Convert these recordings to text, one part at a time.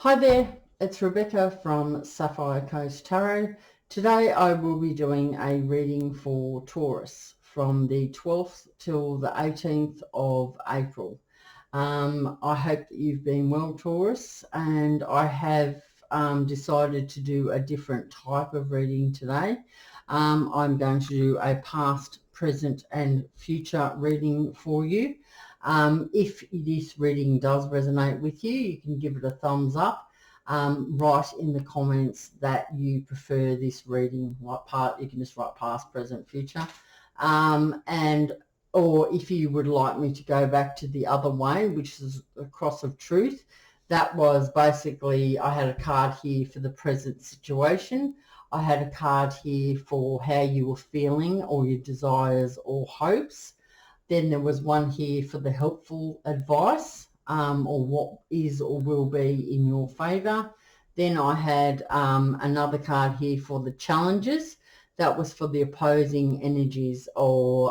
Hi there, it's Rebecca from Sapphire Coast Tarot. Today I will be doing a reading for Taurus from the 12th till the 18th of April. I hope that you've been well, Taurus, and I have decided to do a different type of reading today. I'm going to do a past, present and future reading for you. If this reading does resonate with you, you can give it a thumbs up. Write in the comments that you prefer this reading. What part you can just write past, present, future. Or if you would like me to go back to the other way, which is a cross of truth, that was basically, I had a card here for the present situation. I had a card here for how you were feeling or your desires or hopes. Then there was one here for the helpful advice, or what is or will be in your favour. Then I had another card here for the challenges. That was for the opposing energies, or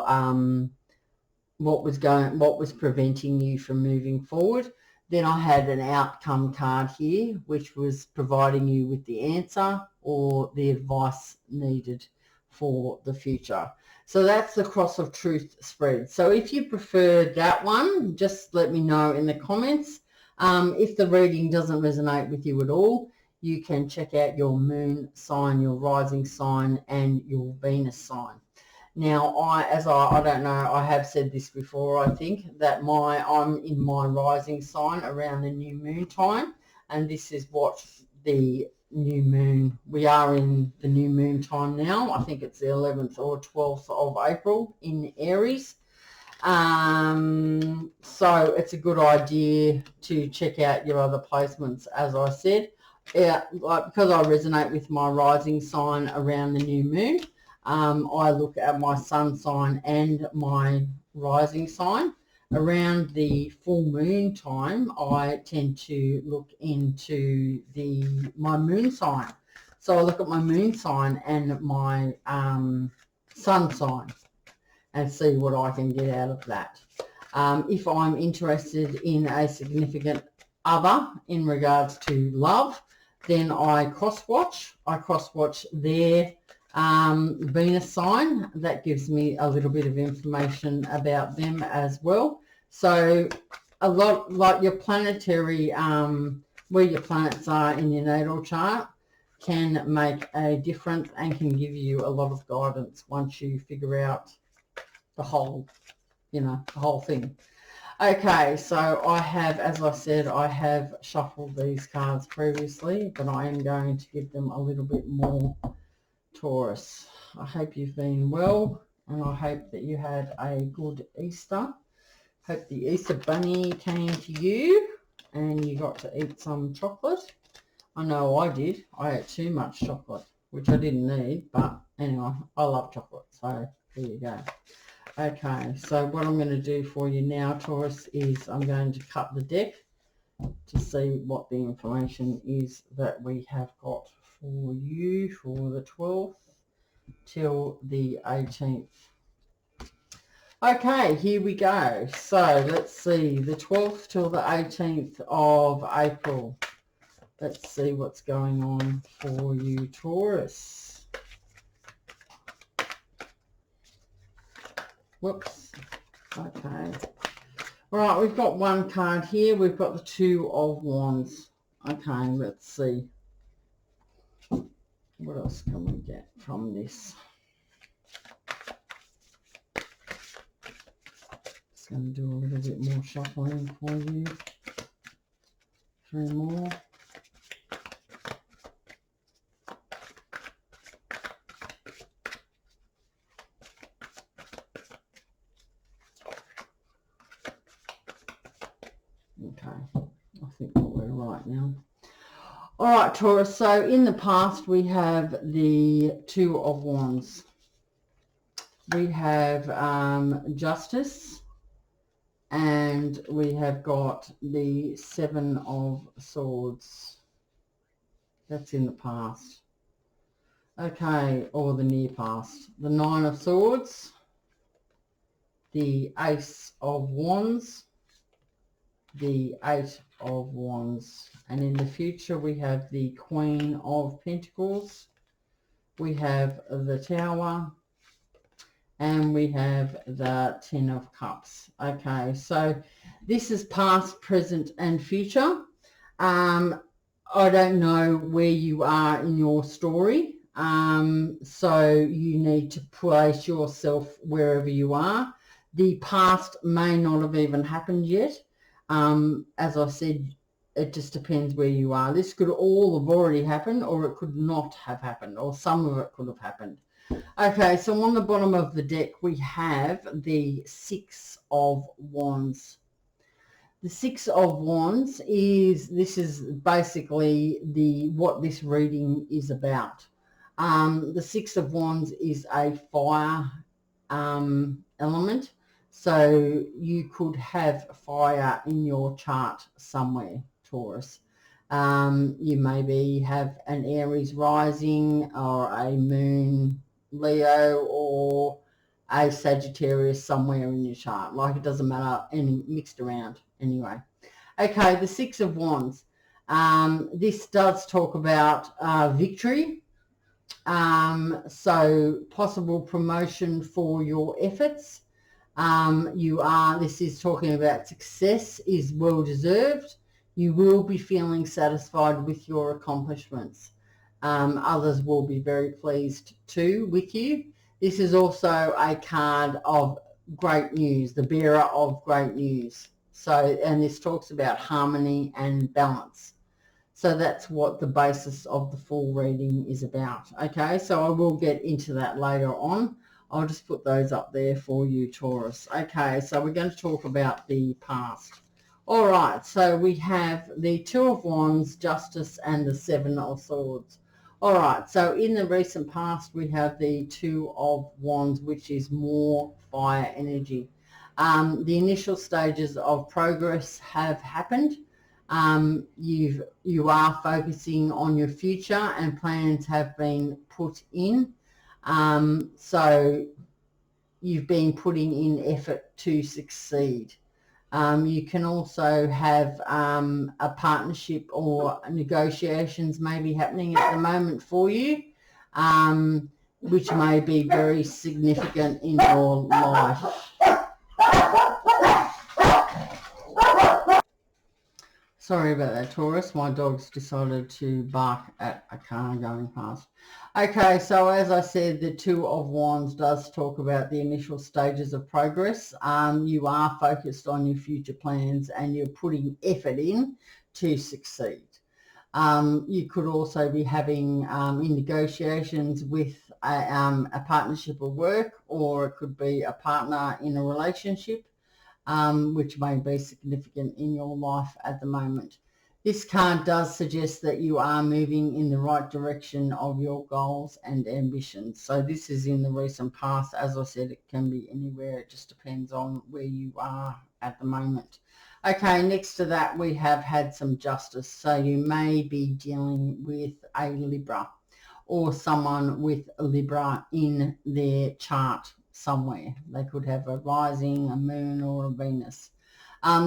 what was preventing you from moving forward. Then I had an outcome card here, which was providing you with the answer or the advice needed for the future. So that's the cross of truth spread. So if you prefer that one, just let me know in the comments. If the reading doesn't resonate with you at all, you can check out your moon sign, your rising sign and your Venus sign. Now, I don't know, I have said this before, I think, that I'm in my rising sign around the new moon time, and this is what the new moon, we are in the new moon time now. I think it's the 11th or 12th of April in Aries. So it's a good idea to check out your other placements, as I said. Because I resonate with my rising sign around the new moon, I look at my sun sign and my rising sign. Around the full moon time, I tend to look into my moon sign. So I look at my moon sign and my sun sign and see what I can get out of that. If I'm interested in a significant other in regards to love, then I cross-watch. I cross-watch their Venus sign. That gives me a little bit of information about them as well. So a lot like your planetary, where your planets are in your natal chart, can make a difference and can give you a lot of guidance once you figure out the whole, the whole thing. Okay, so I have, as I said, I have shuffled these cards previously, but I am going to give them a little bit more, Taurus. I hope you've been well, and I hope that you had a good Easter. Hope the Easter bunny came to you and you got to eat some chocolate. I know I did. I ate too much chocolate, which I didn't need, but anyway, I love chocolate, so there you go. Okay, so what I'm going to do for you now, Taurus, is I'm going to cut the deck to see what the information is that we have got for you for the 12th till the 18th. Okay, here we go. So let's see, the 12th till the 18th of April. Let's see what's going on for you, Taurus. Whoops. Okay. All right, we've got one card here. We've got the Two of Wands. Okay, let's see. What else can we get from this? Just going to do a little bit more shuffling for you. 3 more. Okay, I think we're right now. All right, Taurus, so in the past we have the Two of Wands. We have Justice, and we have got the Seven of Swords. That's in the past. Okay, or the near past. The Nine of Swords, the Ace of Wands, the Eight of Wands. And in the future, we have the Queen of Pentacles. We have the Tower. And we have the Ten of Cups. Okay, so this is past, present, and future. I don't know where you are in your story. So you need to place yourself wherever you are. The past may not have even happened yet. As I said, it just depends where you are. This could all have already happened, or it could not have happened, or some of it could have happened. Okay, so on the bottom of the deck, we have the Six of Wands. The Six of Wands this is basically what this reading is about. The Six of Wands is a fire element. So you could have fire in your chart somewhere, Taurus. You maybe have an Aries rising or a moon Leo or a Sagittarius somewhere in your chart. Like, it doesn't matter, any mixed around anyway. Okay, the Six of Wands. This does talk about victory. So possible promotion for your efforts. This is talking about success is well deserved. You will be feeling satisfied with your accomplishments. Others will be very pleased too with you. This is also a card of great news, the bearer of great news. So, and this talks about harmony and balance. So that's what the basis of the full reading is about. Okay, so I will get into that later on. I'll just put those up there for you, Taurus. Okay, so we're going to talk about the past. All right, so we have the Two of Wands, Justice, and the Seven of Swords. All right, so in the recent past, we have the Two of Wands, which is more fire energy. The initial stages of progress have happened. You are focusing on your future and plans have been put in. So you've been putting in effort to succeed. You can also have a partnership or negotiations maybe happening at the moment for you, which may be very significant in your life. Sorry about that, Taurus. My dog's decided to bark at a car going past. Okay, so as I said, the Two of Wands does talk about the initial stages of progress. You are focused on your future plans and you're putting effort in to succeed. You could also be having in negotiations with a partnership of work, or it could be a partner in a relationship. Which may be significant in your life at the moment. This card does suggest that you are moving in the right direction of your goals and ambitions. So this is in the recent past. As I said, it can be anywhere. It just depends on where you are at the moment. Okay, next to that, we have had some justice. So you may be dealing with a Libra or someone with a Libra in their chart somewhere. They could have a rising, a moon, or a Venus.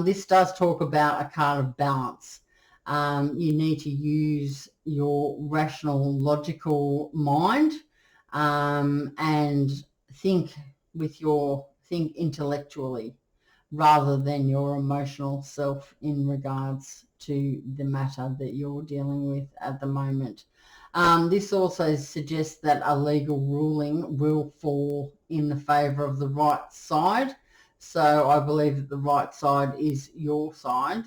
This does talk about a card of balance. You need to use your rational, logical mind and think intellectually rather than your emotional self in regards to the matter that you're dealing with at the moment. This also suggests that a legal ruling will fall in the favour of the right side. So I believe that the right side is your side.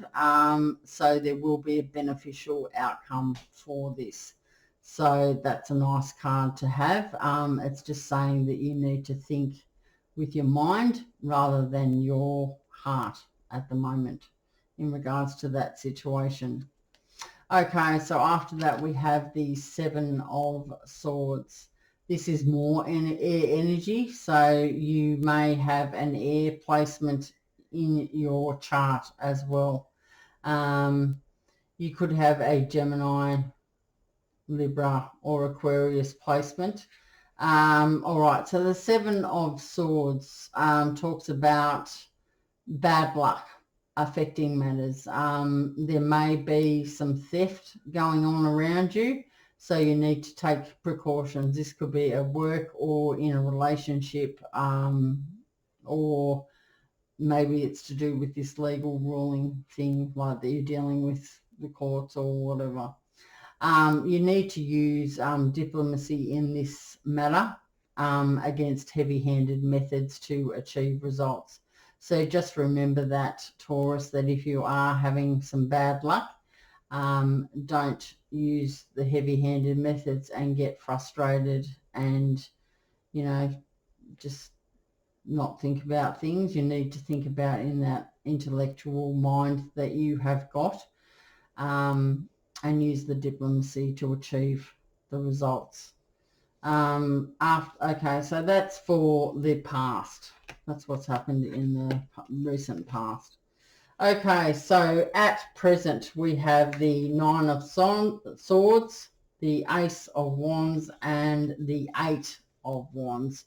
So there will be a beneficial outcome for this. So that's a nice card to have. It's just saying that you need to think with your mind rather than your heart at the moment in regards to that situation. Okay, so after that we have the Seven of Swords. This is more air energy, so you may have an air placement in your chart as well. You could have a Gemini, Libra, or Aquarius placement. All right, so the Seven of Swords talks about bad luck. affecting matters. There may be some theft going on around you, so you need to take precautions. This could be at work or in a relationship, or maybe it's to do with this legal ruling thing, like that you're dealing with the courts or whatever. You need to use diplomacy in this matter against heavy-handed methods to achieve results. So just remember that, Taurus, that if you are having some bad luck, don't use the heavy-handed methods and get frustrated and, you know, just not think about things. You need to think about in that intellectual mind that you have got, and use the diplomacy to achieve the results. Okay, so that's for the past. That's what's happened in the recent past. Okay, so at present we have the Nine of Swords, the Ace of Wands, and the Eight of Wands.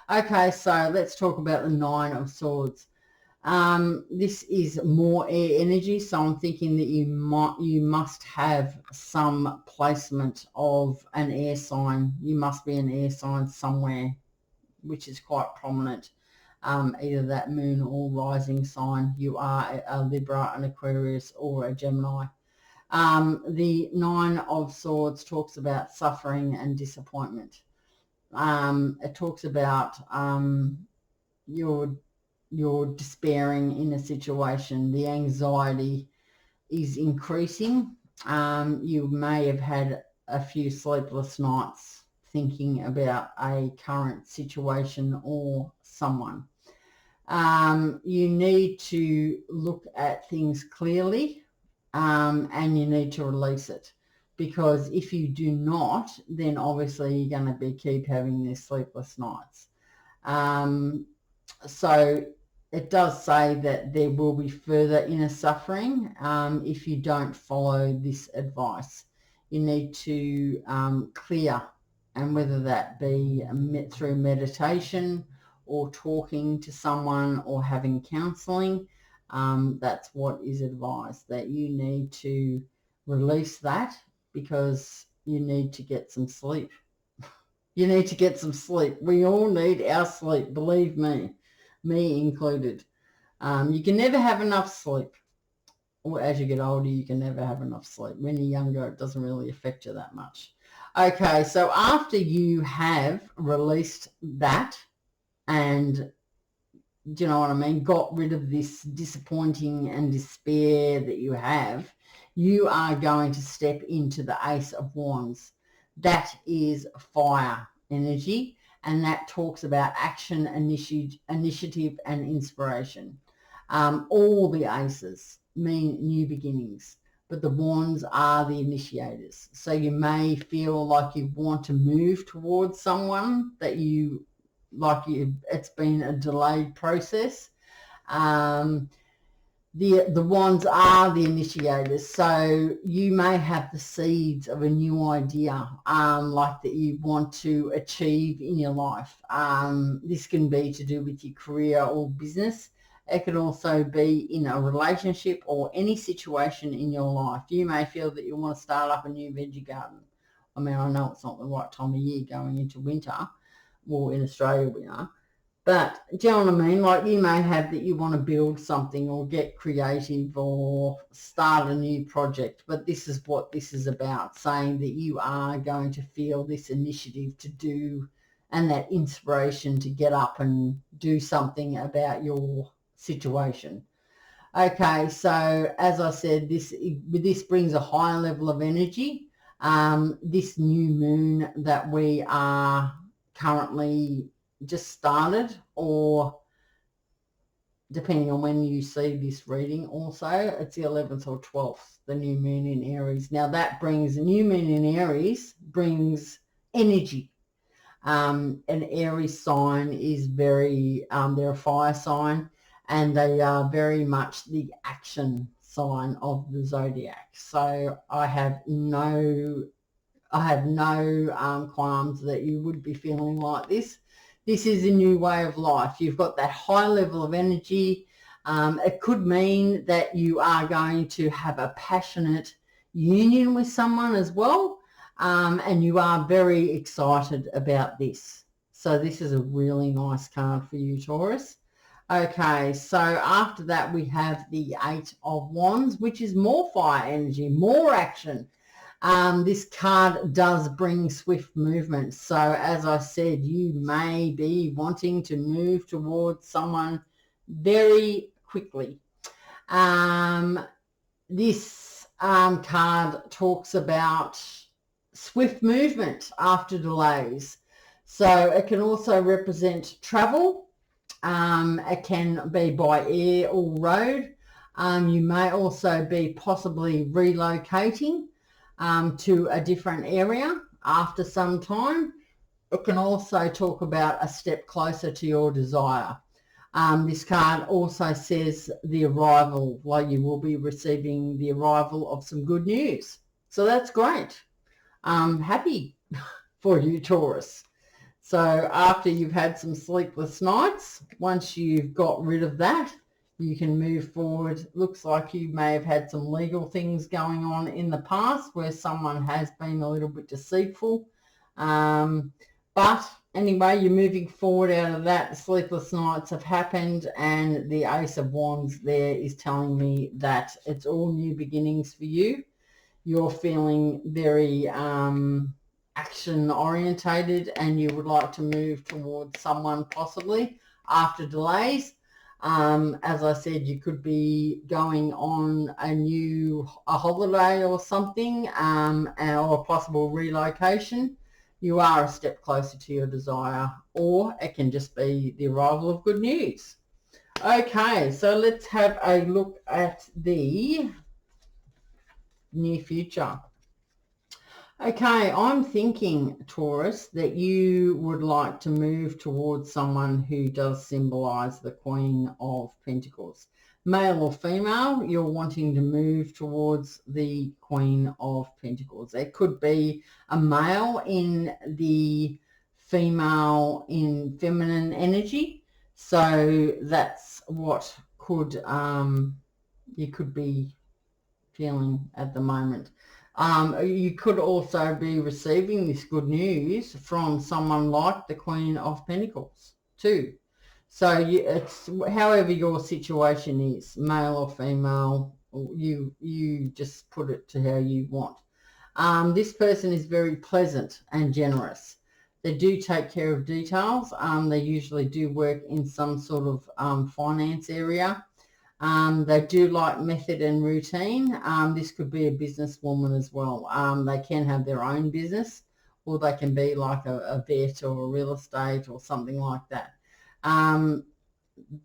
Okay, so let's talk about the Nine of Swords. This is more air energy, so I'm thinking that you must have some placement of an air sign. You must be an air sign somewhere, which is quite prominent. Either that moon or rising sign. You are a Libra, an Aquarius, or a Gemini. The Nine of Swords talks about suffering and disappointment. It talks about you're despairing in a situation. The anxiety is increasing. You may have had a few sleepless nights thinking about a current situation or someone. You need to look at things clearly, and you need to release it, because if you do not, then obviously you're going to keep having these sleepless nights. So it does say that there will be further inner suffering if you don't follow this advice. You need to clear, and whether that be through meditation or talking to someone or having counselling, that's what is advised, that you need to release that, because you need to get some sleep. You need to get some sleep. We all need our sleep, believe me included. You can never have enough sleep. Or as you get older, you can never have enough sleep. When you're younger, it doesn't really affect you that much. Okay, so after you have released that and, do you know what I mean, got rid of this disappointing and despair that you have, you are going to step into the Ace of Wands. That is fire energy, and that talks about action, initiative, and inspiration. All the aces mean new beginnings, but the wands are the initiators. So you may feel like you want to move towards someone that it's been a delayed process. The wands are the initiators, so you may have the seeds of a new idea, like that you want to achieve in your life. This can be to do with your career or business. It could also be in a relationship or any situation in your life. You may feel that you want to start up a new veggie garden. I mean, I know it's not the right time of year going into winter. Well, in Australia we are. But do you know what I mean? Like, you may have that you want to build something or get creative or start a new project. But this is what this is about, saying that you are going to feel this initiative to do, and that inspiration to get up and do something about your situation. Okay, so as I said, this brings a high level of energy. This new moon that we are currently just started, or depending on when you see this reading, also it's the 11th or 12th, the new moon in Aries. Now that brings, new moon in Aries brings energy. An Aries sign is very, they're a fire sign, and they are very much the action sign of the zodiac. So I have no qualms that you would be feeling like this. This is a new way of life. You've got that high level of energy. It could mean that you are going to have a passionate union with someone as well, and you are very excited about this. So this is a really nice card for you, Taurus. Okay, so after that we have the Eight of Wands, which is more fire energy, more action. This card does bring swift movement. So as I said, you may be wanting to move towards someone very quickly. This card talks about swift movement after delays. So it can also represent travel. It can be by air or road. You may also be possibly relocating to a different area after some time. It can also talk about a step closer to your desire. This card also says the arrival, like you will be receiving the arrival of some good news. So that's great. I'm happy for you, Taurus. So after you've had some sleepless nights, once you've got rid of that, you can move forward. Looks like you may have had some legal things going on in the past where someone has been a little bit deceitful. But anyway, you're moving forward out of that. Sleepless nights have happened, and the Ace of Wands there is telling me that it's all new beginnings for you. You're feeling very action orientated, and you would like to move towards someone possibly after delays. As I said, you could be going on a holiday or something, or a possible relocation. You are a step closer to your desire, or it can just be the arrival of good news. Okay, so let's have a look at the near future. Okay, I'm thinking, Taurus, that you would like to move towards someone who does symbolize the Queen of Pentacles. Male or female, you're wanting to move towards the Queen of Pentacles. It could be a male in the female in feminine energy. So that's what could you could be feeling at the moment. You could also be receiving this good news from someone like the Queen of Pentacles too. So it's however your situation is, male or female, you just put it to how you want. This person is very pleasant and generous. They do take care of details. They usually do work in some sort of finance area. They do like method and routine. This could be a businesswoman as well. They can have their own business, or they can be like a vet or a real estate or something like that.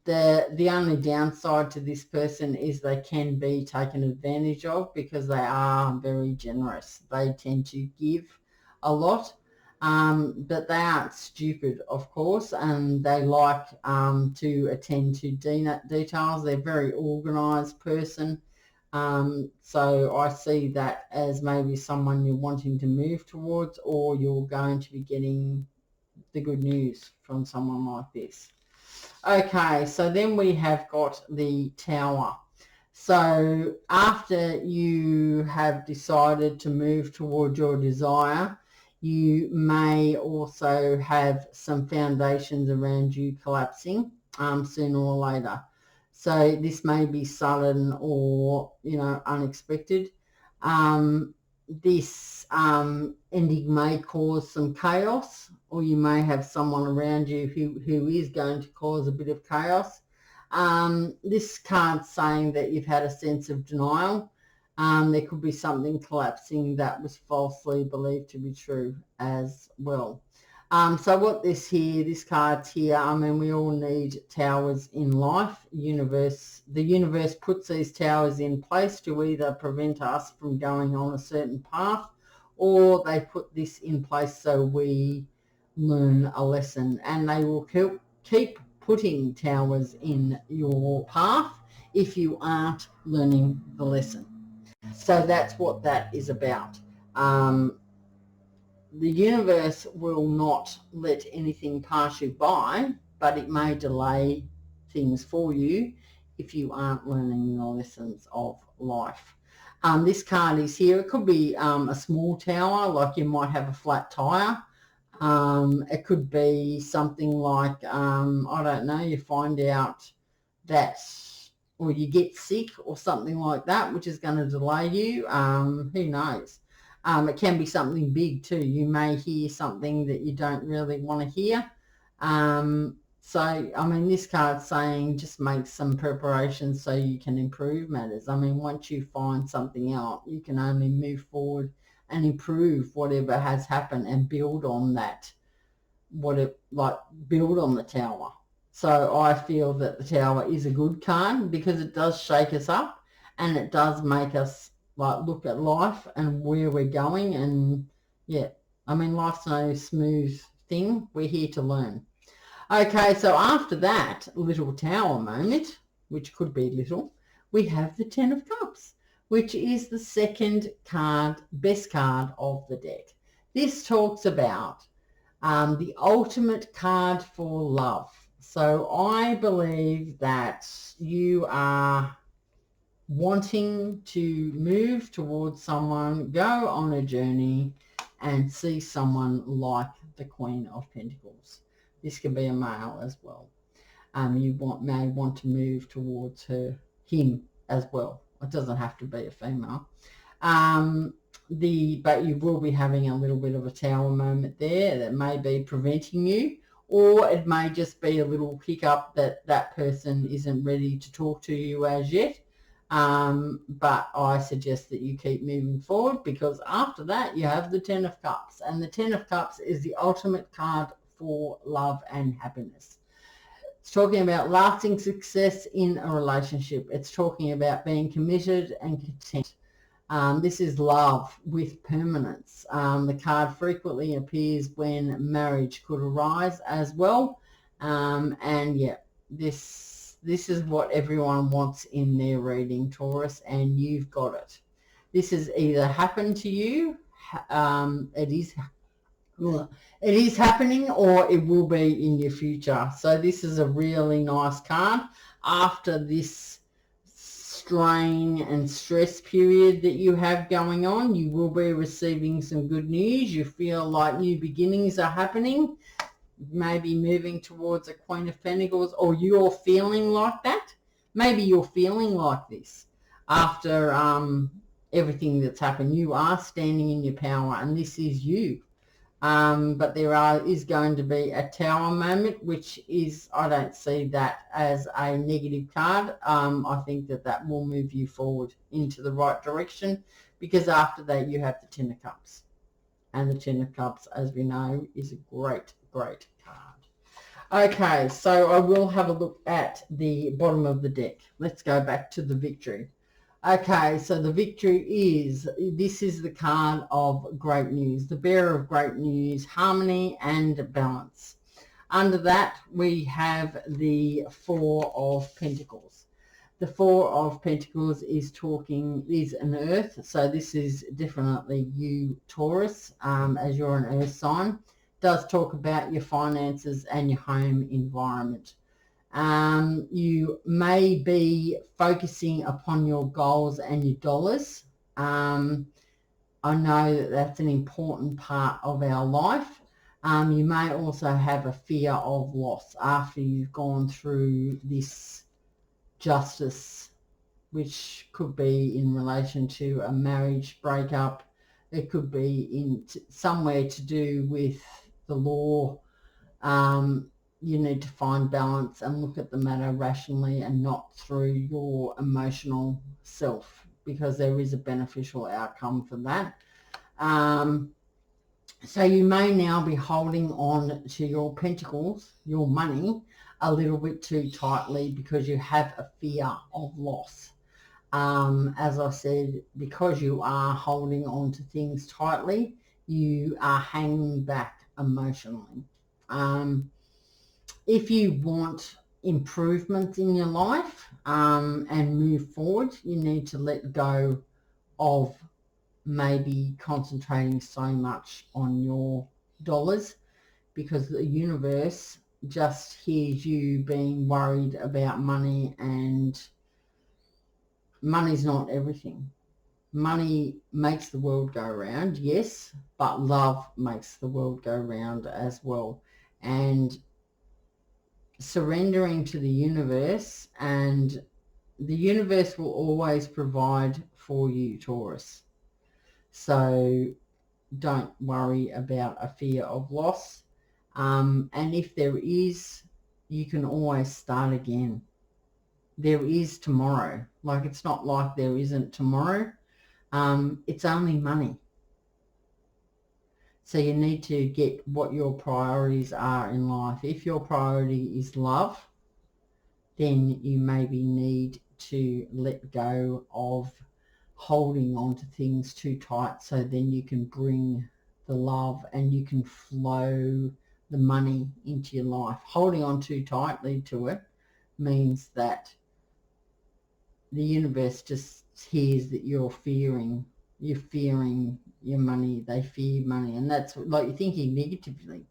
The only downside to this person is they can be taken advantage of because they are very generous. They tend to give a lot. But they aren't stupid, of course, and they like to attend to details. They're a very organised person. So I see that as maybe someone you're wanting to move towards, or you're going to be getting the good news from someone like this. Okay, so then we have got the Tower. So after you have decided to move toward your desire, you may also have some foundations around you collapsing sooner or later. So this may be sudden or, unexpected. This ending may cause some chaos, or you may have someone around you who is going to cause a bit of chaos. This card's saying that you've had a sense of denial. There could be something collapsing that was falsely believed to be true as well. So what this card's here, we all need towers in life. The universe puts these towers in place to either prevent us from going on a certain path, or they put this in place so we learn a lesson, and they will keep putting towers in your path if you aren't learning the lesson. So that's what that is about. The universe will not let anything pass you by, but it may delay things for you if you aren't learning the lessons of life. This card is here. It could be a small tower, like you might have a flat tire. It could be something like, I don't know, you find out that, or you get sick or something like that, which is going to delay you. Who knows? It can be something big too. You may hear something that you don't really want to hear. So, I mean, this card's saying just make some preparations so you can improve matters. I mean, once you find something out, you can only move forward and improve whatever has happened and build on that, build on the tower. So I feel that the tower is a good card because it does shake us up and it does make us look at life and where we're going. And yeah, I mean, life's no smooth thing. We're here to learn. Okay, so after that little tower moment, which could be little, we have the Ten of Cups, which is the second card, best card of the deck. This talks about the ultimate card for love. So I believe that you are wanting to move towards someone, go on a journey and see someone like the Queen of Pentacles. This can be a male as well. You may want to move towards him as well. It doesn't have to be a female. But you will be having a little bit of a tower moment there that may be preventing you, or it may just be a little hiccup that that person isn't ready to talk to you as yet. But I suggest that you keep moving forward, because after that you have the Ten of Cups, and the Ten of Cups is the ultimate card for love and happiness. It's talking about lasting success in a relationship. It's talking about being committed and content. This is love with permanence. The card frequently appears when marriage could arise as well. And yeah, this is what everyone wants in their reading, Taurus, and you've got it. This has either happened to you, it is happening, or it will be in your future. So this is a really nice card. After this strain and stress period that you have going on, you will be receiving some good news. You feel like new beginnings are happening, maybe moving towards a Queen of Pentacles, or you're feeling like that. Maybe you're feeling like this after everything that's happened. You are standing in your power, and this is you. But there is going to be a tower moment, which is, I don't see that as a negative card. I think that will move you forward into the right direction, because after that you have the Ten of Cups. And the Ten of Cups, as we know, is a great, great card. Okay, so I will have a look at the bottom of the deck. Let's go back to the Victory. Okay, so the Victory this is the card of great news, the bearer of great news, harmony and balance. Under that, we have the Four of Pentacles. The Four of Pentacles is an earth, so this is definitely you, Taurus, as you're an earth sign. It does talk about your finances and your home environment. You may be focusing upon your goals and your dollars. I know that that's an important part of our life. You may also have a fear of loss after you've gone through this justice, which could be in relation to a marriage breakup. It could be in somewhere to do with the law. You need to find balance and look at the matter rationally and not through your emotional self, because there is a beneficial outcome for that. So you may now be holding on to your pentacles, your money, a little bit too tightly because you have a fear of loss. As I said, because you are holding on to things tightly, you are hanging back emotionally. If you want improvement in your life and move forward, you need to let go of maybe concentrating so much on your dollars, because the universe just hears you being worried about money, and money's not everything. Money makes the world go round, yes, but love makes the world go round as well. And surrendering to the universe, and the universe will always provide for you, Taurus. So don't worry about a fear of loss. And if there is, you can always start again. There is tomorrow. Like, it's not like there isn't tomorrow. It's only money. So you need to get what your priorities are in life. If your priority is love, then you maybe need to let go of holding on to things too tight, so then you can bring the love and you can flow the money into your life. Holding on too tightly to it means that the universe just hears that you're fearing your money. They fear money, and that's like you're thinking negatively.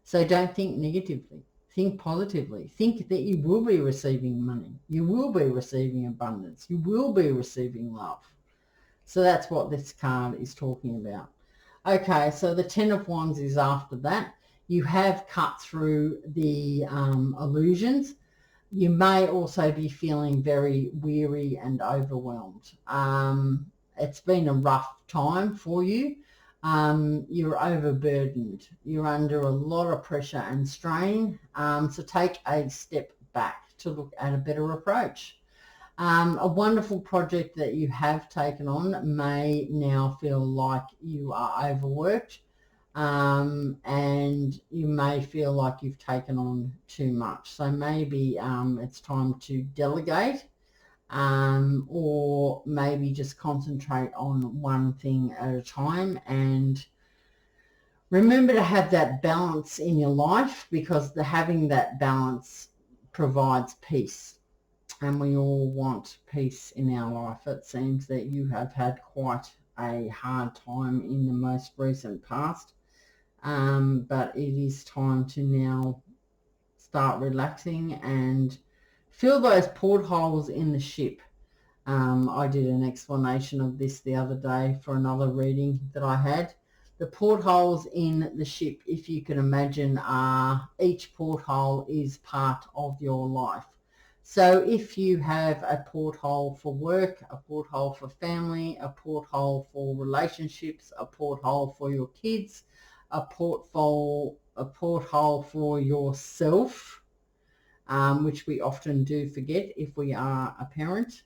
So don't think negatively. Think positively. Think that you will be receiving money. You will be receiving abundance. You will be receiving love. So that's what this card is talking about. Okay, so the Ten of Wands is after that. You have cut through the illusions. You may also be feeling very weary and overwhelmed. It's been a rough time for you. You're overburdened. You're under a lot of pressure and strain. So take a step back to look at a better approach. A wonderful project that you have taken on may now feel like you are overworked, and you may feel like you've taken on too much. So maybe it's time to delegate, or maybe just concentrate on one thing at a time. And remember to have that balance in your life, because having that balance provides peace. And we all want peace in our life. It seems that you have had quite a hard time in the most recent past, but it is time to now start relaxing and fill those portholes in the ship. I did an explanation of this the other day for another reading that I had. The portholes in the ship, if you can imagine, each porthole is part of your life. So if you have a porthole for work, a porthole for family, a porthole for relationships, a porthole for your kids, a porthole for yourself, which we often do forget if we are a parent,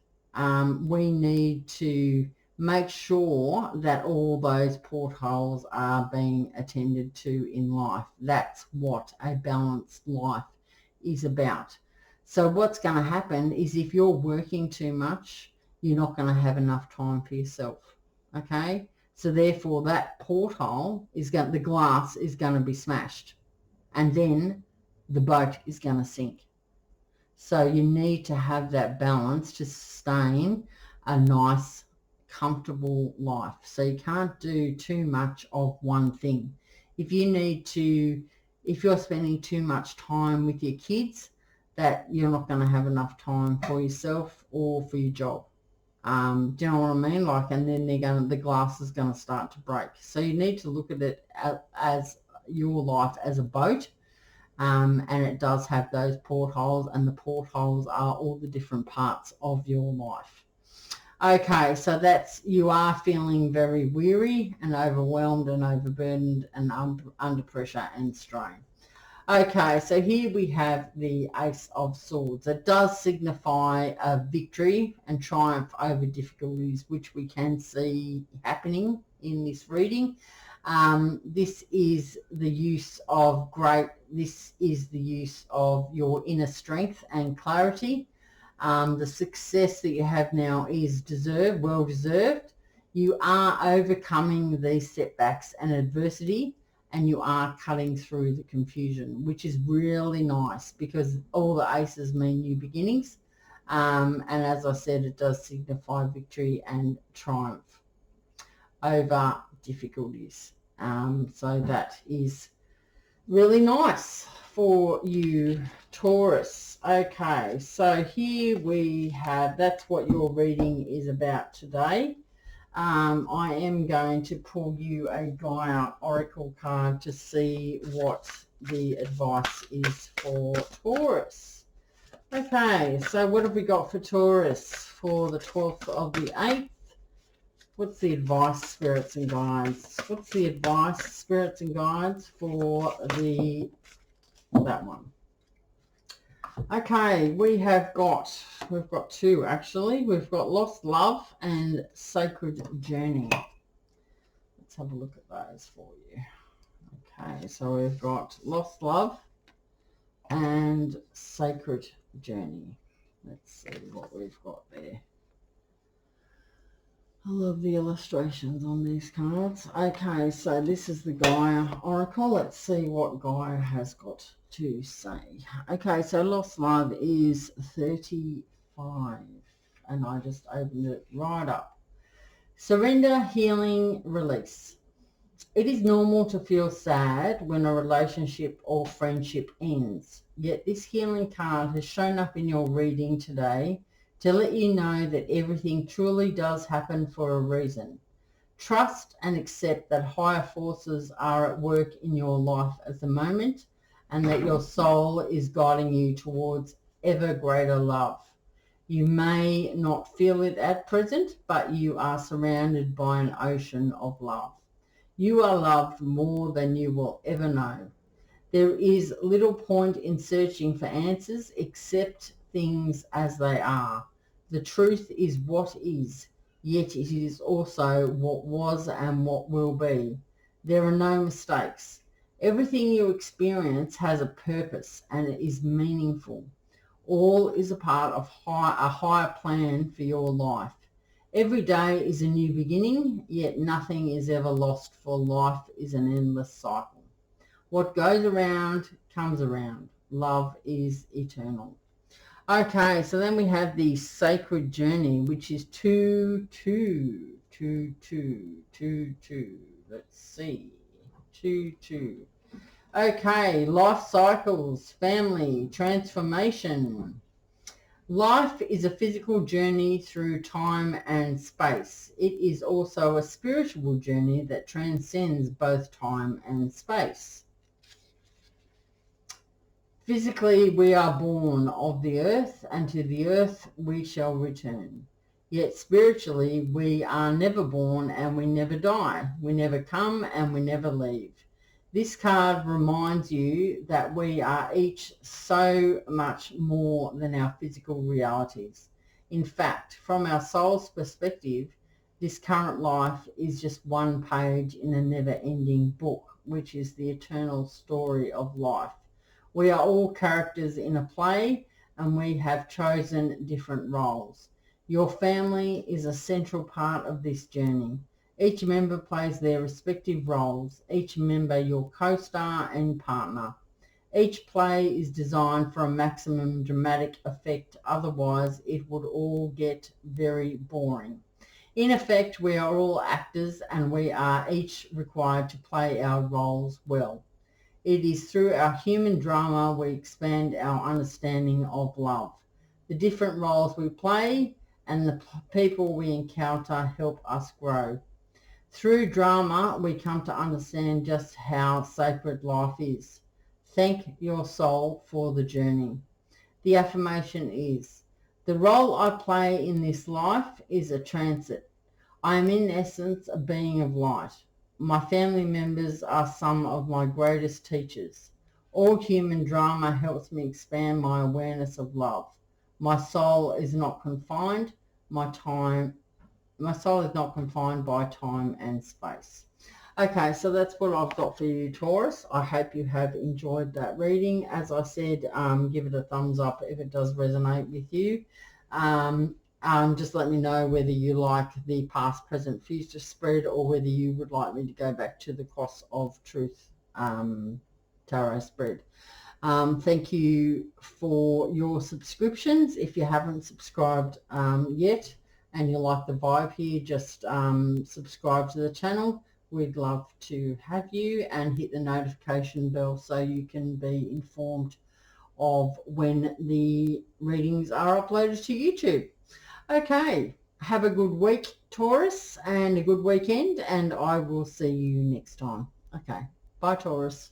we need to make sure that all those portholes are being attended to in life. That's what a balanced life is about. So what's going to happen is, if you're working too much, you're not going to have enough time for yourself. Okay? So therefore that porthole the glass is going to be smashed, and then the boat is going to sink. So you need to have that balance to sustain a nice, comfortable life. So you can't do too much of one thing. If you're spending too much time with your kids, that you're not going to have enough time for yourself or for your job. Do you know what I mean? And then the glass is going to start to break. So you need to look at it as your life as a boat. And it does have those portholes, and the portholes are all the different parts of your life. Okay, so you are feeling very weary and overwhelmed and overburdened and under pressure and strain. Okay, so here we have the Ace of Swords. It does signify a victory and triumph over difficulties, which we can see happening in this reading. This is the use of your inner strength and clarity. The success that you have now is well deserved. You are overcoming these setbacks and adversity, and you are cutting through the confusion, which is really nice, because all the aces mean new beginnings. And as I said, it does signify victory and triumph over difficulties. So that is Really nice for you, Taurus. Okay, so here we have, that's what your reading is about today. I am going to pull you a Gaia Oracle card to see what the advice is for Taurus. Okay, so what have we got for Taurus for the 12th of the 8th? What's the advice, spirits and guides? What's the advice, spirits and guides, for that one? Okay, we've got two actually. We've got Lost Love and Sacred Journey. Let's have a look at those for you. Okay, so we've got Lost Love and Sacred Journey. Let's see what we've got there. I love the illustrations on these cards. Okay, so this is the Gaia Oracle. Let's see what Gaia has got to say. Okay, so Lost Love is 35, and I just opened it right up. Surrender, healing, release. It is normal to feel sad when a relationship or friendship ends, yet this healing card has shown up in your reading today to let you know that everything truly does happen for a reason. Trust and accept that higher forces are at work in your life at the moment, and that your soul is guiding you towards ever greater love. You may not feel it at present, but you are surrounded by an ocean of love. You are loved more than you will ever know. There is little point in searching for answers, accept things as they are. The truth is what is, yet it is also what was and what will be. There are no mistakes. Everything you experience has a purpose and it is meaningful. All is a part of a higher plan for your life. Every day is a new beginning, yet nothing is ever lost, for life is an endless cycle. What goes around comes around. Love is eternal. Okay, so then we have the Sacred Journey, which is 2, 2, 2, 2, 2, 2. Let's see. 2, 2. Okay, life cycles, family, transformation. Life is a physical journey through time and space. It is also a spiritual journey that transcends both time and space. Physically, we are born of the earth, and to the earth we shall return. Yet spiritually, we are never born and we never die. We never come and we never leave. This card reminds you that we are each so much more than our physical realities. In fact, from our soul's perspective, this current life is just one page in a never-ending book, which is the eternal story of life. We are all characters in a play, and we have chosen different roles. Your family is a central part of this journey. Each member plays their respective roles, each member your co-star and partner. Each play is designed for a maximum dramatic effect, otherwise it would all get very boring. In effect, we are all actors and we are each required to play our roles well. It is through our human drama we expand our understanding of love. The different roles we play and the people we encounter help us grow. Through drama, we come to understand just how sacred life is. Thank your soul for the journey. The affirmation is, the role I play in this life is a transit. I am in essence a being of light. My family members are some of my greatest teachers. All human drama helps me expand my awareness of love. My soul is not confined. My soul is not confined by time and space. Okay, so that's what I've got for you, Taurus. I hope you have enjoyed that reading. As I said, give it a thumbs up if it does resonate with you. Just let me know whether you like the past, present, future spread, or whether you would like me to go back to the Cross of Truth tarot spread. Thank you for your subscriptions. If you haven't subscribed yet and you like the vibe here, just subscribe to the channel. we'd love to have you, and hit the notification bell so you can be informed of when the readings are uploaded to YouTube. Okay, have a good week, Taurus, and a good weekend, and I will see you next time. Okay, bye, Taurus.